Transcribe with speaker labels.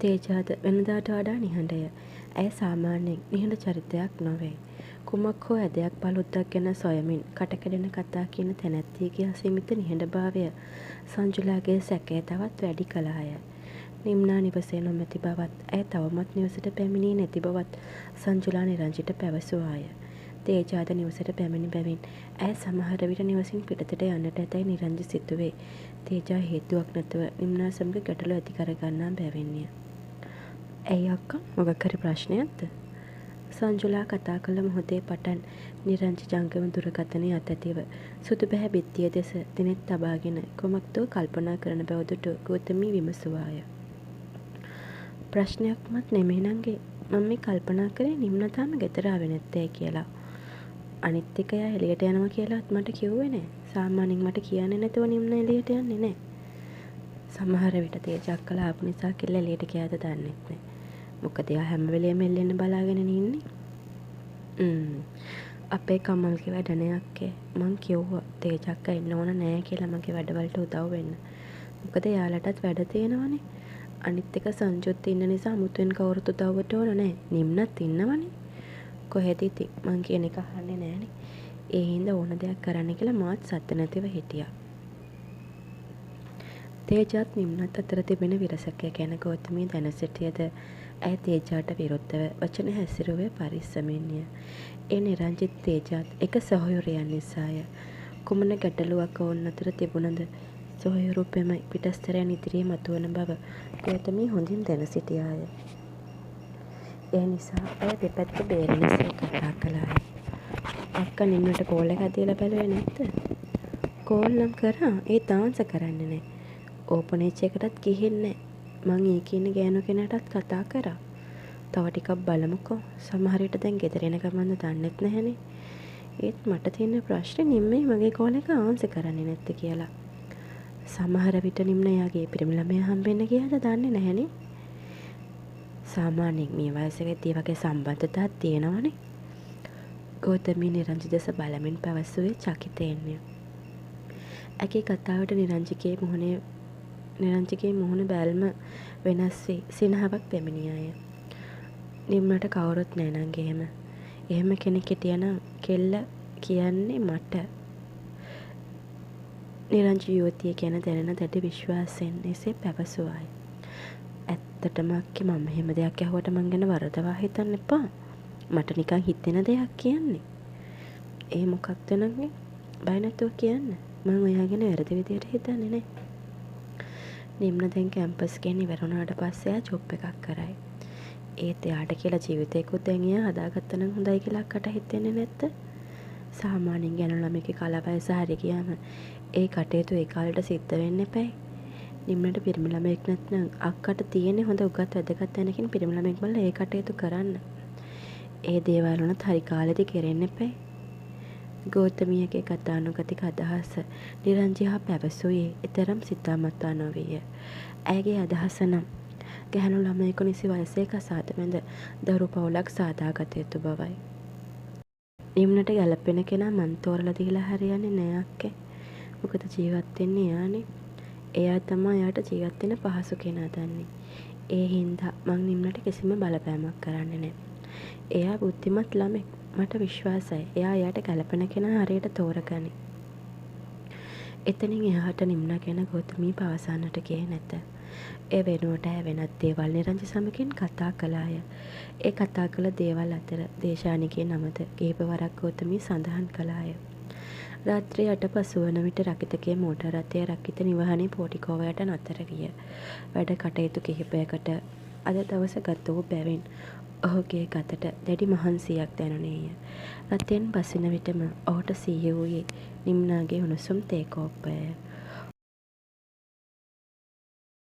Speaker 1: තේජාද වෙනදාට වඩා නිහඬය. ඇය සාමාන්‍යයෙන් නිහඬ චරිතයක් නොවේ. කුමක් හෝ ඇදයක් පළුද්දක් ගැන සොයමින් කටකැඩෙන කතා කියන තැනැත්තියගේ අසීමිත නිහඬභාවය සංජුලාගේ සැකය තවත් වැඩි කළාය. නිම්නා නිවසේ නොමැති බවත් ඇය තවමත් නිවසට පැමිණී නැති බවත් සංජුලා නිරංජිට පැවසුවාය. තේජාද නිවසට පැමිණි බැවින් ඇය සමහර විට නිවසින් පිටතට යන්නට ඇතැයි නිරංජි සිතුවේ. තේජා හේතුවක් නැතුව නිම්නා සමග ගැටලු ඇති කරගන්නා බැවින්ය. ඇයි අක්කා මොකක් හරි ප්‍රශ්නයක්ද? සංජුලා කතා කළ මොහොතේ පටන් නිරංජි ජංගම දුරකථනය අතැතිව සුදු බැහැ බිත්තිය දෙස දිනෙත් තබාගෙන කුමක්දෝ කල්පනා කරන බව දුටු ගෞතමී විමසුවාය. ප්‍රශ්නයක්මත් නෙමෙයි නංගි. මම මේ කල්පනා කරේ නිම්න තාම ගෙදර ආවේ නැත්තේ කියලා. අනිත් එක එයා එළියට යනවා කියලාත් මට කිව්වේ නෑ. සාමාන්‍යයෙන් මට කියන්නේ නැතුව නිම්න එළියට යන්නේ නෑ. සමහර විට තේජක් කළා ආපු නිසා කෙල්ල එළියට ගියාද දන්නේ නෑ. මොකද එයා හැම වෙලේම එල්ලෙන්න බලාගෙන ඉන්නේ. අපේ කමල්ගේ වැඩ නෑක්කේ. මං කිව්වා තේජක්ක ඉන්න ඕන නෑ කියලා මගේ වැඩවලට උදව් වෙන්න. මොකද එයාලටත් වැඩ තියෙනවනේ. අනිත් එක සංජුත් ඉන්න නිසා අමුතුවෙන් කවුරුත් උදව්වට ඕන නෑ. නිම්නත් ඉන්නවනේ. කොහෙද ඉතින් මං කියන එක අහන්නේ නෑනේ. ඒ හින්දා ඕන දෙයක් කරන්න කියලා මාත් සත්‍ය නැතිව හිටියා. තේජාත් නිම්නත් අතර තිබෙන විරසකය ගැන ගෞතමී දැන සිටියද ඇය තේජාට විරුද්ධව වචන හැසිරුවේ පරිස්සමින්ය. ඒ නිරංජිත් තේජාත් එක සහෝදරයන් නිසාය. කුමන ගැටලුවක් ඔවුන් අතර තිබුණද සහෝදරු පෙම පිටස්තරයන් ඉදිරියේ මතුවන බව ගෞතමී හොඳින් දැන සිටියාය. ඒ නිසා ඇය දෙපැත්ත බේරෙනසේ කතා කළාය. අක්කා නිම්නට කෝල් එකක් දීලා බැලුවේ නැද්ද? කෝල් නම් කරා. ඒ තාන්ස කරන්නේ නැහැ. ඕපනේජ් එකටත් ගිහින් නැහැ. මං ඒකේ ඉන්න ගෑනු කෙනාටත් කතා කරා. තව ටිකක් බලමුකෝ. සමහර විට දැන් ගෙදර එන ගමන්ද දන්නෙත් නැහනේ. ඒත් මට තියෙන ප්‍රශ්නේ නිම්මේ මගේ කෝල් එක ආන්සර් කරන්නේ නැත්තේ කියලා. සමහර විට නිම්න යාගේ පිරිමි ළමයා හම්බෙන්න ගියාද දන්නේ නැහනේ. සාමාන්‍යයෙන් මේ වයසේදී වගේ සම්බන්ධතාවක් තියෙනවනේ. ගෞතමී නිරංජි දෙස බලමින් පැවසුවේ චකිතයෙන්ය. ඇගේ කතාවට නිරංජිගේ මුහුණ බැල්ම වෙනස් වී සිනහවක් පැමිණියාය. නිම්නට කවුරුත් නෑ නං එහෙම. එහෙම කෙනෙක් හිටියනම් කෙල්ල කියන්නේ මට. නිරංජි යුවතිය ගැන දැනෙන දැඩි විශ්වාසයෙන් එසේ පැවසුවාය. ඇත්තටම අක්කේ මම එහෙම දෙයක් ඇහුවට මං ගැන වරදවා හිතන්න එපා. මට නිකන් හිතෙන දෙයක් කියන්නේ. ඒ මොකක්ද නංගි? බය නැතුව කියන්න. මං ඔයා ගැන වැරදි විදියට හිතන්නේ නෑ. නිම්න දැන් කැම්පස් ගෙන් ඉවර වුණාට පස්සේ ආ ජොබ් එකක් කරයි. ඒත් එයාට කියලා ජීවිතේකුත් දැන් එයා හදාගත්ත නම් හොඳයි කියලා අක්කට හිතෙන්නේ නැද්ද? සාමාන්‍යයෙන් ගැන ළමයිගේ කල වයස හරි ගියාම ඒ කටයුතු ඒ කාලෙට සිද්ධ වෙන්න එපයි. නිම්නට පිරිමි ළමයෙක් නැත්නම් අක්කට තියෙන්නේ හොඳ උගත් වැදගත් තැනකින් පිරිමි ළමයෙක් බලලා ඒ කටයුතු කරන්න. ඒ දේවල් වුණත් හරි කාලෙදි කෙරෙන්න එපයි. ගෞතමියගේ කතානුගතික අදහස නිරංජි හා පැවසුයේ ඊතරම් සිතාමතා නොවිය. ඇයගේ අදහස නම් ගැහැණු ළමයෙකු නිසි වයසේ කසාද බැඳ දරු පවුලක් සාදාගත යුතු බවයි. නිම්නට ගැළපෙන කෙනා මන් තෝරලා දීලා හරියන්නේ නෑ අක්කේ. මොකද ජීවත් වෙන්නේ එයානේ. එයා තමයි එයාට ජීවත් වෙන්න පහසු කෙනා දන්නේ. ඒ හින්දා මං නිම්නට කිසිම බලපෑමක් කරන්නේ නෑ. එයා බුද්ධිමත් ළමෙක්. මට විශ්වාසයි. එයා එයාට ගැළපෙන කෙනා හරියට තෝරගනි. එතනින් එහාට නිම්න ගැන ගෞතමී පවසන්නට ගියේ නැත. ඒ වෙනුවට ඇය වෙනත් දේවල් නිරංජි සමගින් කතා කළාය. ඒ කතා කළ දේවල් අතර දේශානිගේ නමද කීපවරක් ගෞතමී සඳහන් කළාය. රාත්‍රී 8 පසු වන විට රකිතගේ මෝටර් රථය රකිත නිවහනේ පෝටිකෝවයට නතර විය. වැඩ කටයුතු කිහිපයකට අද දවස ගත වූ බැවින් ඔහුගේ ගතට දැඩි මහන්සියක් දැනුනේය. රථයෙන් බසින විටම ඔහුට සිහිය වූයේ නිම්නාගේ උණුසුම් තේ කෝප්පය.